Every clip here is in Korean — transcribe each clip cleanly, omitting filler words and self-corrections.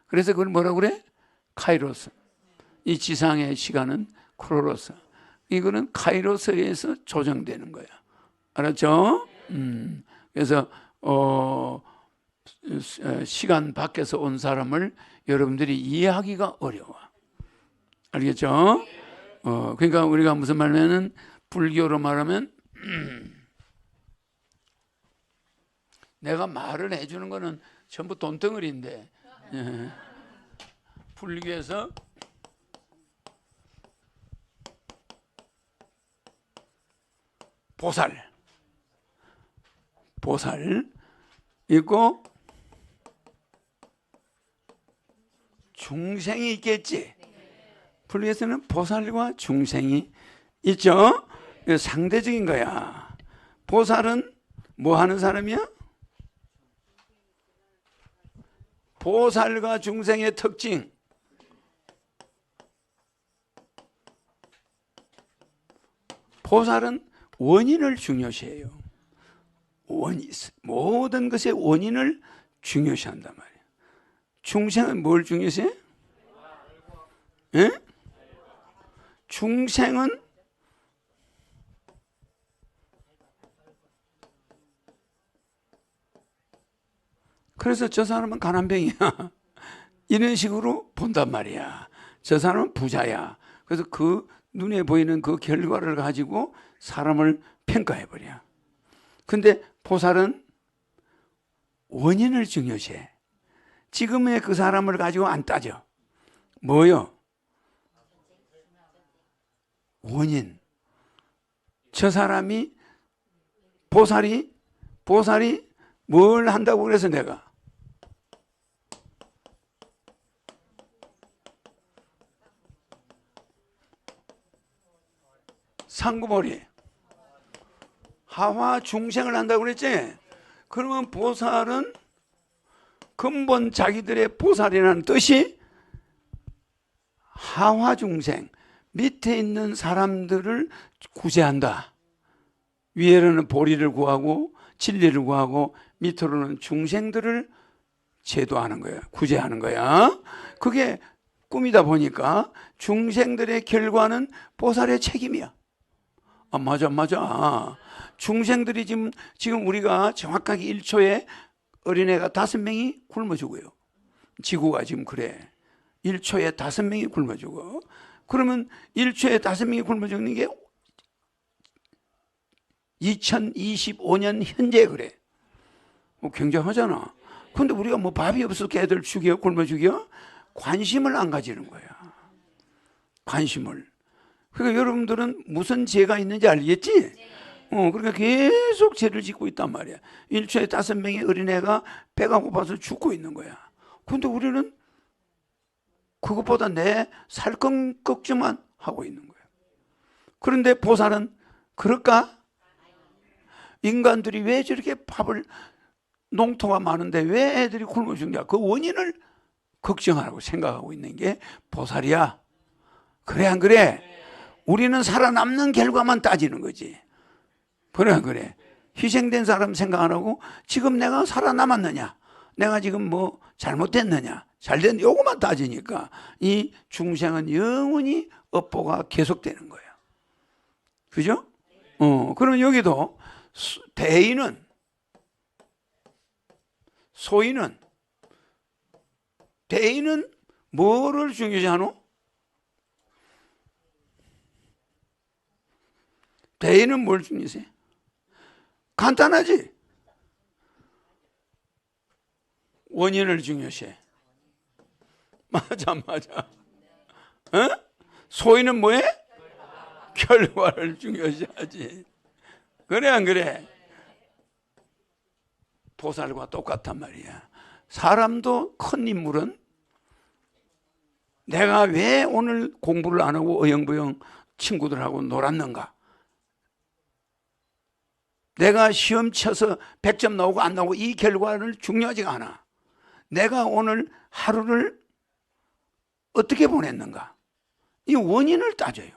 그래서 그걸 뭐라고 그래? 카이로스. 이 지상의 시간은 크로노스. 이거는 카이로스에 의해서 조정되는 거야. 알았죠? 그래서 시간 밖에서 온 사람을 여러분들이 이해하기가 어려워. 알겠죠? 그러니까 우리가 무슨 말하면은 불교로 말하면 내가 말을 해주는 거는 전부 돈덩어리인데 불교에서 보살 있고 중생이 있겠지. 불교에서는 보살과 중생이 있죠. 상대적인 거야. 보살은 뭐 하는 사람이야? 보살과 중생의 특징. 보살은 원인을 중요시해요. 모든 것의 원인을 중요시한단 말이에요. 중생은 뭘 중요시해? 예? 중생은 그래서 저 사람은 가난뱅이야. 이런 식으로 본단 말이야. 저 사람은 부자야. 그래서 그 눈에 보이는 그 결과를 가지고 사람을 평가해버려. 근데 보살은 원인을 중요시해. 지금의 그 사람을 가지고 안 따져. 뭐요? 원인. 저 사람이 보살이 뭘 한다고 그래서 내가 상구벌이 하화 중생을 한다고 그랬지? 그러면 보살은 근본 자기들의 보살이라는 뜻이 하화 중생, 밑에 있는 사람들을 구제한다. 위에는 보리를 구하고 진리를 구하고 밑으로는 중생들을 제도하는 거야. 구제하는 거야. 그게 꿈이다 보니까 중생들의 결과는 보살의 책임이야. 아, 맞아. 중생들이 지금 우리가 정확하게 1초에 어린애가 5명이 굶어 죽어요. 지구가 지금 그래. 1초에 5명이 굶어 죽어. 그러면 1초에 5명이 굶어 죽는 게 2025년 현재 그래. 굉장하잖아. 근데 우리가 뭐 밥이 없어서 걔들 죽여, 굶어 죽여? 관심을 안 가지는 거야. 관심을. 그러니까 여러분들은 무슨 죄가 있는지 알겠지? 그러니까 계속 죄를 짓고 있단 말이야. 1초에 5명의 어린애가 배가 고파서 죽고 있는 거야. 근데 우리는 그것보다 내 살건 걱정만 하고 있는 거야. 그런데 보살은 그럴까? 인간들이 왜 저렇게 밥을 농토가 많은데 왜 애들이 굶어 죽냐? 그 원인을 걱정하라고 생각하고 있는 게 보살이야. 그래 안 그래? 우리는 살아남는 결과만 따지는 거지. 그래 안 그래? 희생된 사람 생각 안 하고 지금 내가 살아남았느냐? 내가 지금 뭐 잘못됐느냐? 잘된 요거만 따지니까 이 중생은 영원히 업보가 계속되는 거야. 그죠? 그러면 여기도 대인은 소인은 대인은 뭐를 중요시하노? 대인은 뭘 중요시해? 간단하지? 원인을 중요시해. 맞아. 소인은 뭐해? 결과를 중요시하지. 그래 안 그래? 보살과 똑같단 말이야. 사람도 큰 인물은 내가 왜 오늘 공부를 안 하고 어영부영 친구들하고 놀았는가? 내가 시험 쳐서 100점 나오고 안 나오고 이 결과는 중요하지가 않아. 내가 오늘 하루를 어떻게 보냈는가? 이 원인을 따져요.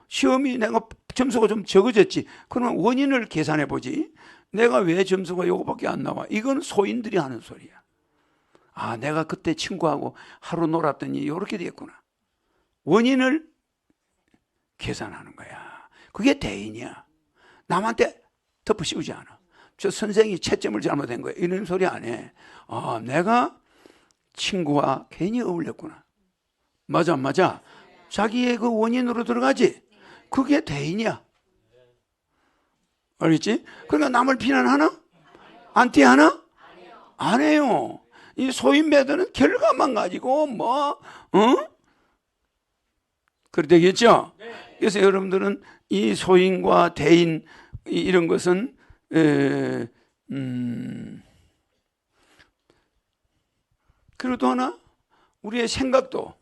시험이 내가 점수가 좀 적어졌지. 그러면 원인을 계산해 보지. 내가 왜 점수가 요거밖에 안 나와? 이건 소인들이 하는 소리야. 아, 내가 그때 친구하고 하루 놀았더니 이렇게 됐구나. 원인을 계산하는 거야. 그게 대인이야. 남한테 덮어씌우지 않아. 저 선생이 채점을 잘못한 거야, 이런 소리 안 해. 아, 내가 친구와 괜히 어울렸구나. 맞아 안 맞아? 자기의 그 원인으로 들어가지. 그게 대인이야. 알겠지? 그러니까 남을 비난하나? 안티하나? 안 해요. 이 소인배들은 결과만 가지고 그래 되겠죠? 그래서 여러분들은 이 소인과 대인 이런 것은 그리고 또 하나, 우리의 생각도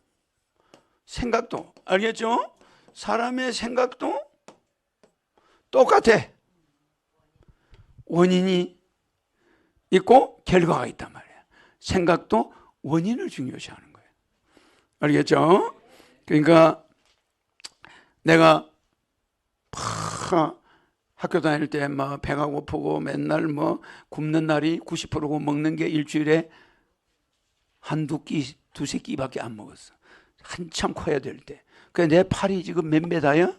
알겠죠? 사람의 생각도 똑같아. 원인이 있고 결과가 있단 말이야. 생각도 원인을 중요시하는 거예요. 알겠죠? 그러니까 내가 학교 다닐 때 막 배가 고프고 맨날 뭐 굶는 날이 90%고 먹는 게 일주일에 한두 끼, 두세 끼밖에 안 먹었어. 한참 커야 될 때. 그러니까 내 팔이 지금 몇 메다야?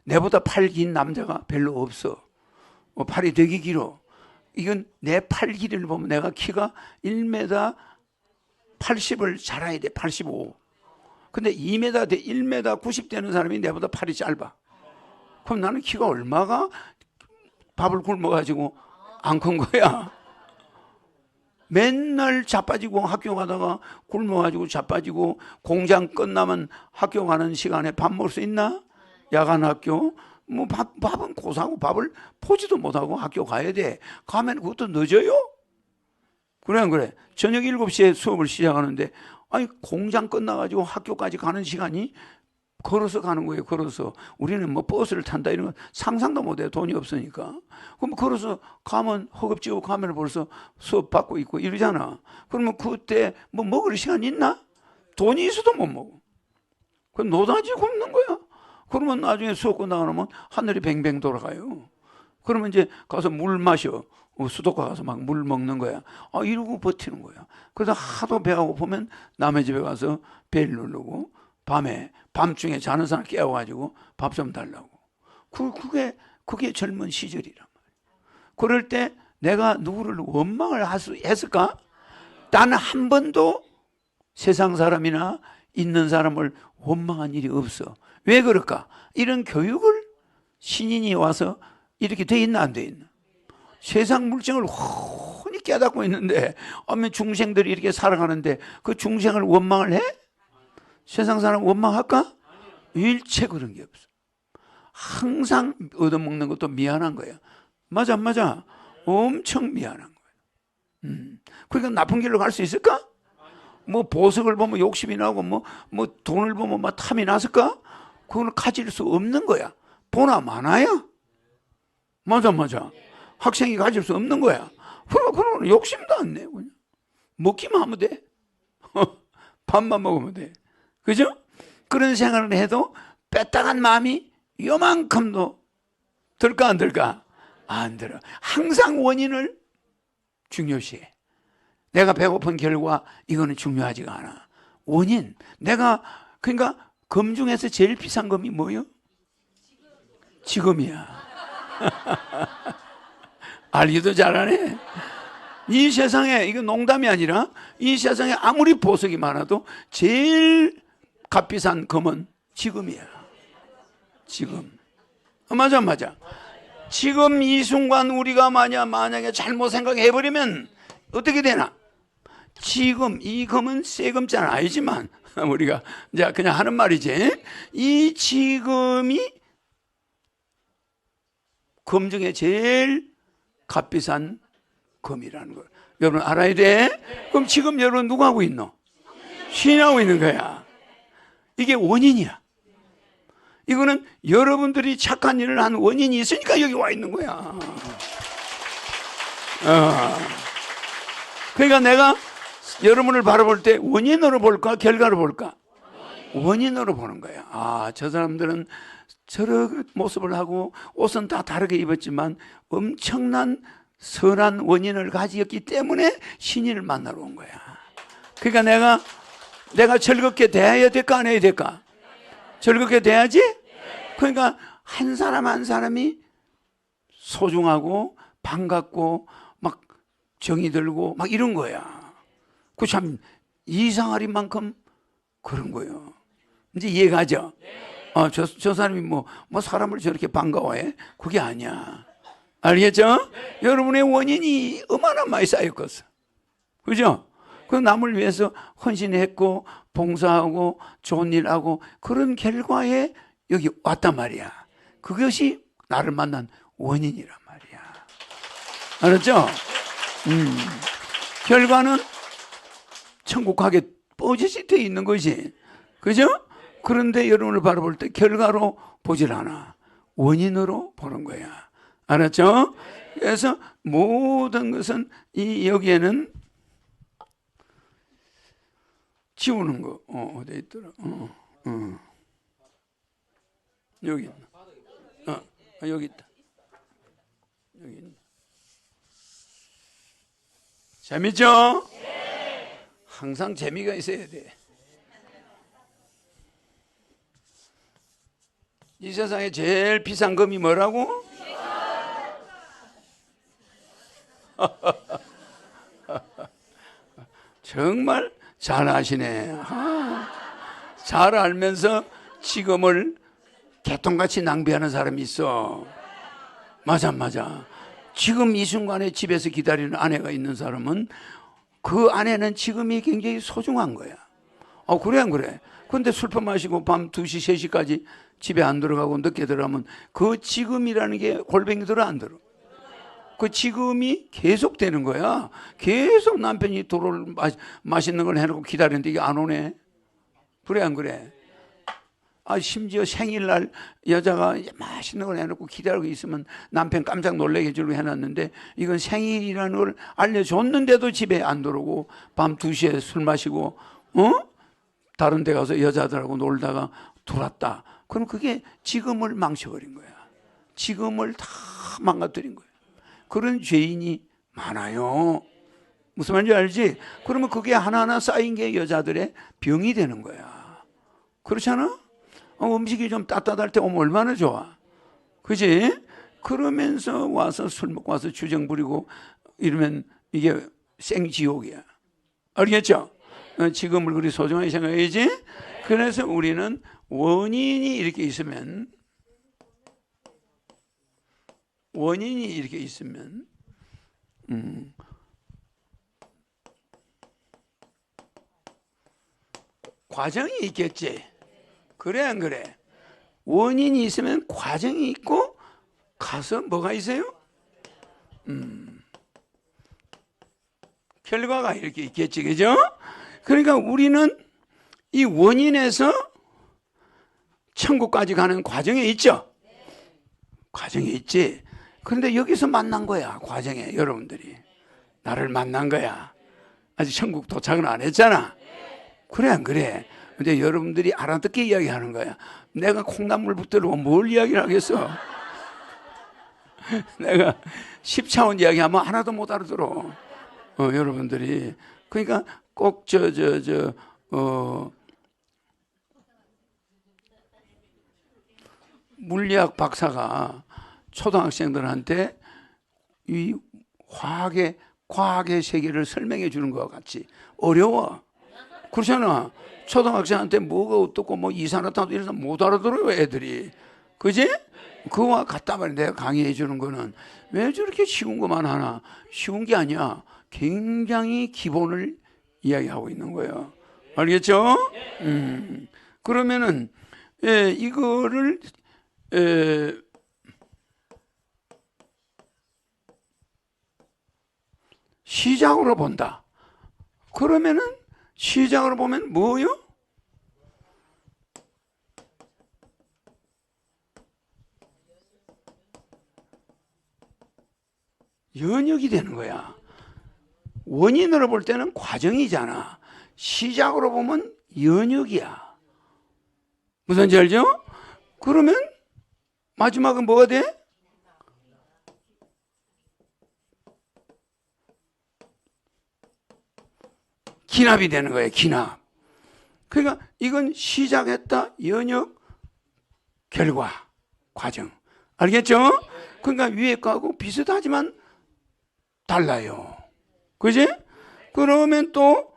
내보다 팔 긴 남자가 별로 없어. 팔이 되게 길어. 이건 내 팔 길이를 보면 내가 키가 1m 80을 자라야 돼. 85. 근데 2m 돼, 1m 90 되는 사람이 내보다 팔이 짧아. 그럼 나는 키가 얼마가 밥을 굶어가지고 안 큰 거야. 맨날 자빠지고 학교 가다가 굶어가지고 자빠지고 공장 끝나면 학교 가는 시간에 밥 먹을 수 있나? 야간 학교. 뭐 밥은 고사하고 밥을 포지도 못하고 학교 가야 돼. 가면 그것도 늦어요? 그래 안 그래? 저녁 7시에 수업을 시작하는데 아니 공장 끝나가지고 학교까지 가는 시간이 걸어서 가는 거예요. 걸어서. 우리는 뭐 버스를 탄다 이런 건 상상도 못해요. 돈이 없으니까. 그럼 걸어서 가면 허겁지겁 가면 벌써 수업 받고 있고 이러잖아. 그러면 그때 뭐 먹을 시간 있나? 돈이 있어도 못 먹어. 그럼 노다지 굶는 거야. 그러면 나중에 수업 끝나가면 하늘이 뱅뱅 돌아가요. 그러면 이제 가서 물 마셔. 수도가 가서 막 물 먹는 거야. 아, 이러고 버티는 거야. 그래서 하도 배가 고프면 남의 집에 가서 벨 누르고 밤중에 자는 사람 깨워가지고 밥 좀 달라고. 그게 젊은 시절이란 말이야. 그럴 때 내가 누구를 원망을 했을까? 단 한 번도 세상 사람이나 있는 사람을 원망한 일이 없어. 왜 그럴까? 이런 교육을 신인이 와서 이렇게 돼 있나 안 돼 있나? 세상 물정을 훤히 깨닫고 있는데 중생들이 이렇게 살아가는데 그 중생을 원망을 해? 세상 사람 원망할까? 일체 그런 게 없어. 항상 얻어먹는 것도 미안한 거야. 맞아 안 맞아? 엄청 미안한 거야. 그러니까 나쁜 길로 갈 수 있을까? 뭐 보석을 보면 욕심이 나고 뭐 돈을 보면 막 탐이 났을까? 그걸 가질 수 없는 거야. 보나 마나야. 맞아. 학생이 가질 수 없는 거야. 그러면 욕심도 안 내. 그냥 먹기만 하면 돼. 밥만 먹으면 돼. 그죠? 그런 생각을 해도 빼딱한 마음이 요만큼도 들까 안 들까? 안 들어. 항상 원인을 중요시해. 내가 배고픈 결과 이거는 중요하지가 않아. 원인. 그러니까 금 중에서 제일 비싼 금이 뭐예요? 지금이야. 알기도 잘하네. 이 세상에, 이거 농담이 아니라 이 세상에 아무리 보석이 많아도 제일 값비싼 금은 지금이야. 지금. 맞아. 지금 이 순간 우리가 만약에 잘못 생각해버리면 어떻게 되나? 지금 이 금은 새 금자는 아니지만 우리가 이제 그냥 하는 말이지. 이 지금이 금 중에 제일 값비싼 금이라는 걸 여러분 알아야 돼. 그럼 지금 여러분 누구 하고 있노? 신하고 있는 거야. 이게 원인이야. 이거는 여러분들이 착한 일을 한 원인이 있으니까 여기 와 있는 거야. 그러니까 내가 여러분을 바라볼 때 원인으로 볼까 결과로 볼까? 원인으로 보는 거야. 아, 저 사람들은 저런 모습을 하고 옷은 다 다르게 입었지만 엄청난 선한 원인을 가지었기 때문에 신인을 만나러 온 거야. 그러니까 내가 즐겁게 대해야 될까 안 해야 될까? 즐겁게 대해야지? 그러니까 한 사람 한 사람이 소중하고 반갑고 막 정이 들고 막 이런 거야. 그 참 이상할 만큼 그런 거예요. 이제 이해가죠? 저 사람이 뭐 사람을 저렇게 반가워해? 그게 아니야. 알겠죠? 여러분의 원인이 얼마나 많이 쌓였겠어. 그죠? 그 남을 위해서 헌신했고, 봉사하고, 좋은 일 하고, 그런 결과에 여기 왔단 말이야. 그것이 나를 만난 원인이란 말이야. 알았죠? 결과는 천국 가게 뽀짓이 돼 있는 것이. 그죠? 그런데 여러분을 바라볼 때 결과로 보질 않아. 원인으로 보는 거야. 알았죠? 그래서 모든 것은 여기에는 지우는 거. 어디 있더라? 여기 있나? 여기 있다. 여기 있나? 재밌죠? 항상 재미가 있어야 돼. 이 세상에 제일 비싼 금이 뭐라고? 정말 잘 아시네. 잘 알면서 지금을 개똥같이 낭비하는 사람이 있어. 맞아. 지금 이 순간에 집에서 기다리는 아내가 있는 사람은 그 아내는 지금이 굉장히 소중한 거야. 그래 안 그래? 근데 술퍼 마시고 밤 2시, 3시까지 집에 안 들어가고 늦게 들어가면 그 지금이라는 게 골뱅이 들어 안 들어? 그 지금이 계속 되는 거야. 계속 남편이 도로를 맛있는 걸 해놓고 기다리는데 이게 안 오네. 그래 안 그래? 심지어 생일날 여자가 맛있는 걸 해놓고 기다리고 있으면 남편 깜짝 놀라게 해주려고 해놨는데 이건 생일이라는 걸 알려줬는데도 집에 안 들어오고 밤 2시에 술 마시고 다른 데 가서 여자들하고 놀다가 들어왔다. 그럼 그게 지금을 망쳐버린 거야. 지금을 다 망가뜨린 거야. 그런 죄인이 많아요. 무슨 말인지 알지? 그러면 그게 하나하나 쌓인 게 여자들의 병이 되는 거야. 그렇잖아? 음식이 좀 따뜻할 때 오면 얼마나 좋아. 그지? 그러면서 와서 술 먹고 와서 주정 부리고 이러면 이게 생지옥이야. 알겠죠? 지금을 그리 소중하게 생각해야지. 그래서 우리는 원인이 이렇게 있으면 과정이 있겠지. 그래 안 그래? 원인이 있으면 과정이 있고 가서 뭐가 있어요? 결과가 이렇게 있겠지. 그죠? 그러니까 우리는 이 원인에서 천국까지 가는 과정에 있죠. 과정에 있지. 그런데 여기서 만난 거야. 과정에 여러분들이 나를 만난 거야. 아직 천국 도착은 안 했잖아. 그래 안 그래? 근데 여러분들이 알아듣게 이야기하는 거야. 내가 콩나물 붙들고 뭘 이야기를 하겠어? 내가 10차원 이야기하면 하나도 못 알아들어. 여러분들이. 그러니까 꼭 물리학 박사가 초등학생들한테 이 과학의 세계를 설명해 주는 것과 같이 어려워. 그렇잖아. 초등학생한테 뭐가 어떻고 뭐 이산화탄소 이래서 못 알아들어요, 애들이. 그지? 그와 같단 말이야. 내가 강의해 주는 거는 왜 저렇게 쉬운 것만 하나? 쉬운 게 아니야. 굉장히 기본을 이야기하고 있는 거예요. 알겠죠? 그러면은 이거를 시작으로 본다. 그러면은 시작으로 보면 뭐요? 연역이 되는 거야. 원인으로 볼 때는 과정이잖아. 시작으로 보면 연역이야. 무슨지 알죠? 그러면 마지막은 뭐가 돼? 기납이 되는 거예요. 기납. 그러니까 이건 시작했다, 연역, 결과, 과정. 알겠죠? 그러니까 위에 거하고 비슷하지만 달라요. 그지? 그러면 또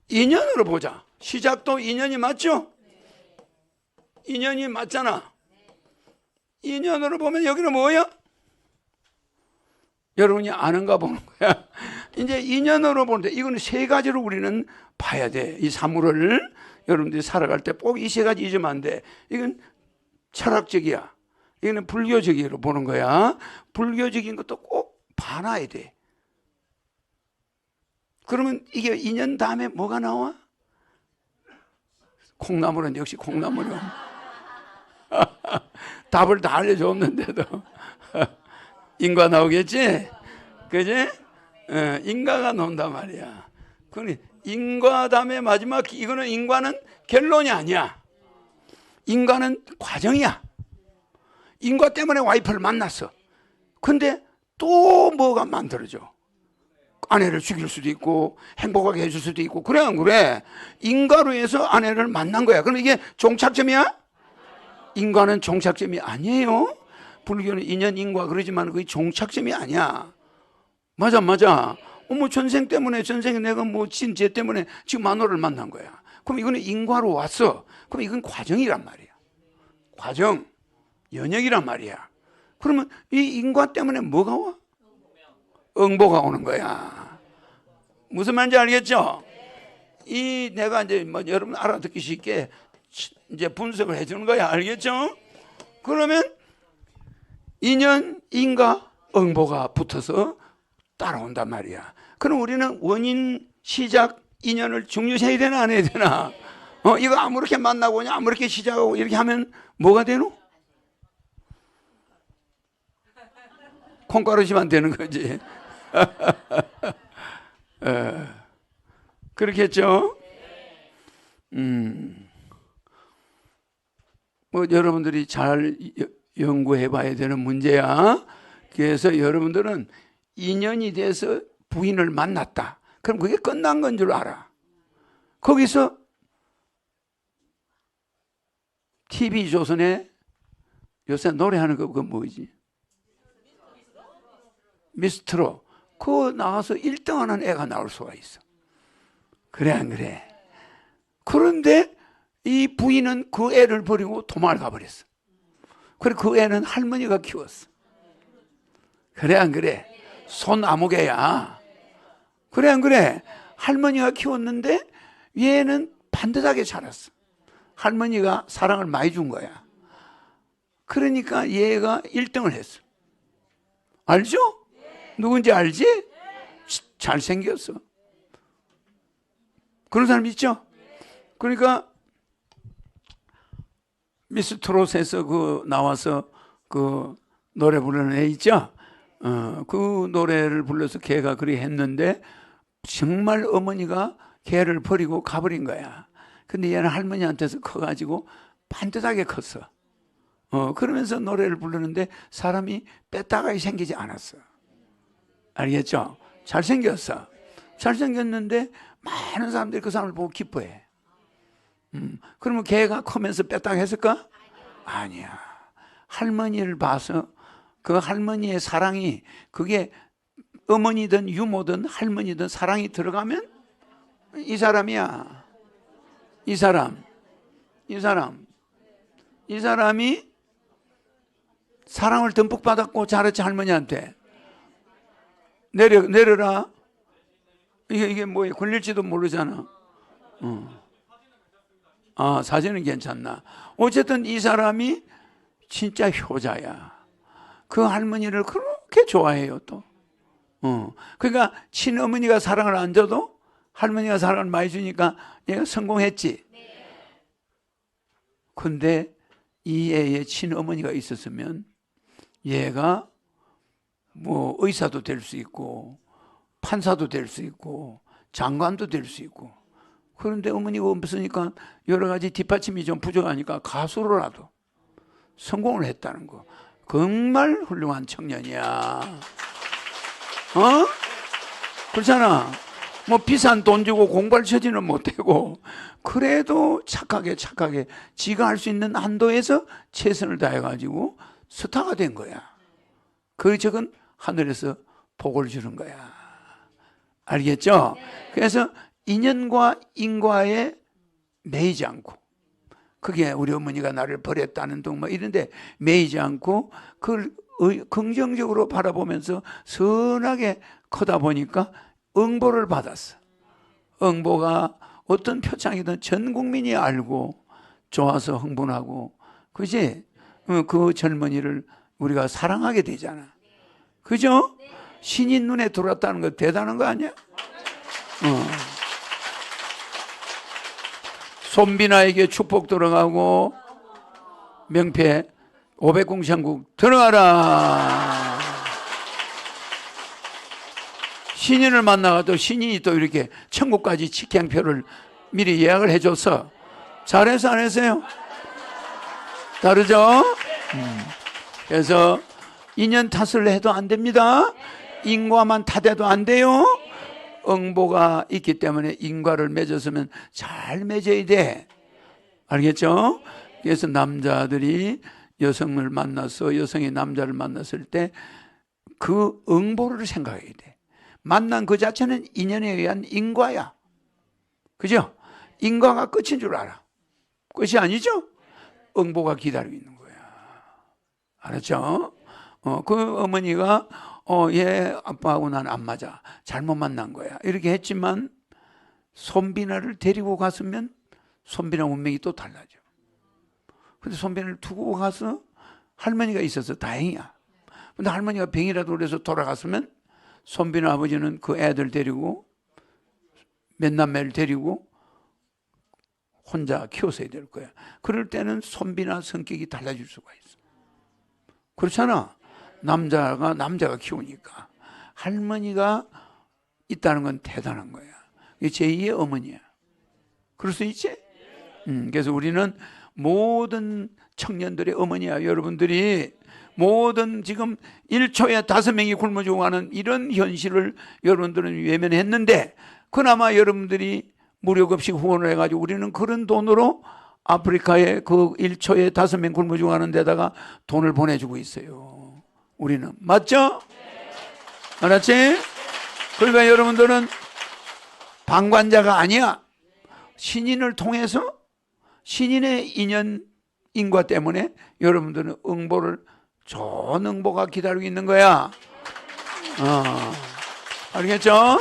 인연으로 보자. 시작도 인연이 맞죠? 인연이 맞잖아. 인연으로 보면 여기는 뭐야? 여러분이 아는가 보는 거야. 이제 인연으로 보는데 이거는 세 가지로 우리는 봐야 돼. 이 사물을 여러분들이 살아갈 때 꼭 이 세 가지 잊으면 안 돼. 이건 철학적이야. 이거는 불교적으로 보는 거야. 불교적인 것도 꼭 봐놔야 돼. 그러면 이게 인연 다음에 뭐가 나와? 콩나물은 역시 콩나물이요. 답을 다 알려줬는데도 인과 나오겠지? 그지? 인과가 나온단 말이야. 그러니 인과 다음에 마지막, 이거는 인과는 결론이 아니야. 인과는 과정이야. 인과 때문에 와이프를 만났어. 근데 또 뭐가 만들어져. 아내를 죽일 수도 있고 행복하게 해줄 수도 있고. 그래 안 그래? 인과로 해서 아내를 만난 거야. 그럼 이게 종착점이야? 인과는 종착점이 아니에요. 불교는 인연, 인과 그러지만 그게 종착점이 아니야. 맞아. 어머, 전생 때문에, 전생에 내가 뭐 진죄 때문에 지금 마누라를 만난 거야. 그럼 이거는 인과로 왔어. 그럼 이건 과정이란 말이야. 과정, 연역이란 말이야. 그러면 이 인과 때문에 뭐가 와? 응보가 오는 거야. 무슨 말인지 알겠죠? 이 내가 이제 뭐 여러분 알아듣기 쉽게 이제 분석을 해주는 거야. 알겠죠? 그러면 인연, 인과, 응보가 붙어서 따라온단 말이야. 그럼 우리는 원인, 시작, 인연을 중요시해야 되나 안 해야 되나? 이거 아무렇게 만나고 그냥 아무렇게 시작하고 이렇게 하면 뭐가 되노? 콩가루시면 되는 거지. 그렇겠죠? 뭐 여러분들이 잘 연구해 봐야 되는 문제야. 그래서 여러분들은 인연이 돼서 부인을 만났다. 그럼 그게 끝난 건 줄 알아. 거기서 TV조선에 요새 노래하는 거 그거 뭐지? 미스트로. 그거 나와서 1등 하는 애가 나올 수가 있어. 그래 안 그래? 그런데 이 부인은 그 애를 버리고 도망을 가버렸어. 그래 그 애는 할머니가 키웠어. 그래 안 그래? 손아무개야. 그래 안 그래? 할머니가 키웠는데 얘는 반듯하게 자랐어. 할머니가 사랑을 많이 준 거야. 그러니까 얘가 1등을 했어. 알죠? 누군지 알지? 잘생겼어. 그런 사람 있죠? 그러니까 미스 트롯에서 그 나와서 그 노래 부르는 애 있죠? 그 노래를 불러서 걔가 그리 했는데 정말 어머니가 걔를 버리고 가버린 거야. 근데 얘는 할머니한테서 커가지고 반듯하게 컸어. 그러면서 노래를 부르는데 사람이 빼따가게 생기지 않았어. 알겠죠? 잘생겼어. 잘생겼는데 많은 사람들이 그 사람을 보고 기뻐해. 그러면 걔가 크면서 빼따가 했을까? 아니야. 할머니를 봐서 그 할머니의 사랑이, 그게 어머니든 유모든 할머니든 사랑이 들어가면 이 사람이야. 이 사람이 사랑을 듬뿍 받았고 잘했지. 할머니한테 내려라. 이게 뭐야? 걸릴지도 모르잖아. 사진은 괜찮나? 어쨌든 이 사람이 진짜 효자야. 그 할머니를 그렇게 좋아해요 또. 그러니까 친어머니가 사랑을 안 줘도 할머니가 사랑을 많이 주니까 얘가 성공했지. 근데 이 애의 친어머니가 있었으면 얘가 뭐 의사도 될 수 있고 판사도 될 수 있고 장관도 될 수 있고. 그런데 어머니가 없으니까 여러 가지 뒷받침이 좀 부족하니까 가수로라도 성공을 했다는 거. 정말 훌륭한 청년이야. 그렇잖아. 뭐 비싼 돈 주고 공부할 처지는 못되고 그래도 착하게 지가 할 수 있는 한도에서 최선을 다해가지고 스타가 된 거야. 그 적은 하늘에서 복을 주는 거야. 알겠죠? 그래서 인연과 인과에 매이지 않고, 그게 우리 어머니가 나를 버렸다는 등 뭐 이런데 매이지 않고 그걸 긍정적으로 바라보면서 선하게 커다 보니까 응보를 받았어. 응보가 어떤 표창이든 전 국민이 알고 좋아서 흥분하고, 그지? 그 젊은이를 우리가 사랑하게 되잖아. 그죠? 신인 눈에 들어왔다는 거 대단한 거 아니야? 손비나에게 축복 들어가고 명패 500공창국 들어가라. 신인을 만나가 또 신인이 또 이렇게 천국까지 직행표를 미리 예약을 해줘서 잘해서 안 했어요? 다르죠? 그래서 인연 탓을 해도 안 됩니다. 인과만 탓해도 안 돼요. 응보가 있기 때문에 인과를 맺었으면 잘 맺어야 돼. 알겠죠? 그래서 남자들이 여성을 만나서 여성이 남자를 만났을 때 그 응보를 생각해야 돼. 만난 그 자체는 인연에 의한 인과야. 그죠? 인과가 끝인 줄 알아. 끝이 아니죠? 응보가 기다리고 있는 거야. 알았죠? 그 어머니가 얘 아빠하고 난 안 맞아. 잘못 만난 거야. 이렇게 했지만 손비나를 데리고 갔으면 손비나 운명이 또 달라져. 근데 손비나를 두고 가서 할머니가 있어서 다행이야. 근데 할머니가 병이라도 그래서 돌아갔으면 손비나 아버지는 그 애들 데리고 몇 남매를 데리고 혼자 키웠어야 될 거야. 그럴 때는 손비나 성격이 달라질 수가 있어. 그렇잖아. 남자가 키우니까. 할머니가 있다는 건 대단한 거야. 제2의 어머니야. 그럴 수 있지? 그래서 우리는 모든 청년들의 어머니야. 여러분들이 모든 지금 1초에 5명이 굶어 죽어가는 이런 현실을 여러분들은 외면했는데, 그나마 여러분들이 무력 없이 후원을 해가지고 우리는 그런 돈으로 아프리카에 그 1초에 5명 굶어 죽어가는 데다가 돈을 보내주고 있어요. 우리는. 맞죠? 알았지? 그러니까 여러분들은 방관자가 아니야. 신인을 통해서 신인의 인연, 인과 때문에 여러분들은 응보를, 좋은 응보가 기다리고 있는 거야. 알겠죠?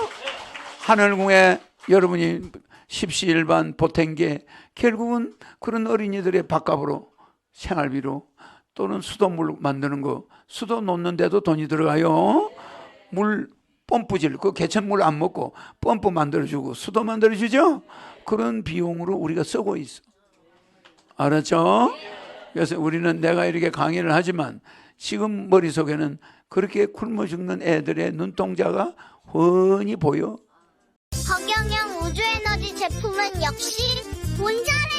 하늘궁에 여러분이 십시일반 보탠게 결국은 그런 어린이들의 밥값으로, 생활비로, 또는 수돗물 만드는 거, 수도 놓는데도 돈이 들어가요. 물 펌프질, 그 개천물 안 먹고 펌프 만들어주고 수도 만들어주죠. 그런 비용으로 우리가 쓰고 있어. 알았죠? 그래서 우리는, 내가 이렇게 강의를 하지만 지금 머릿속에는 그렇게 굶어 죽는 애들의 눈동자가 훤히 보여. 허경영 우주에너지 제품은 역시 본자라.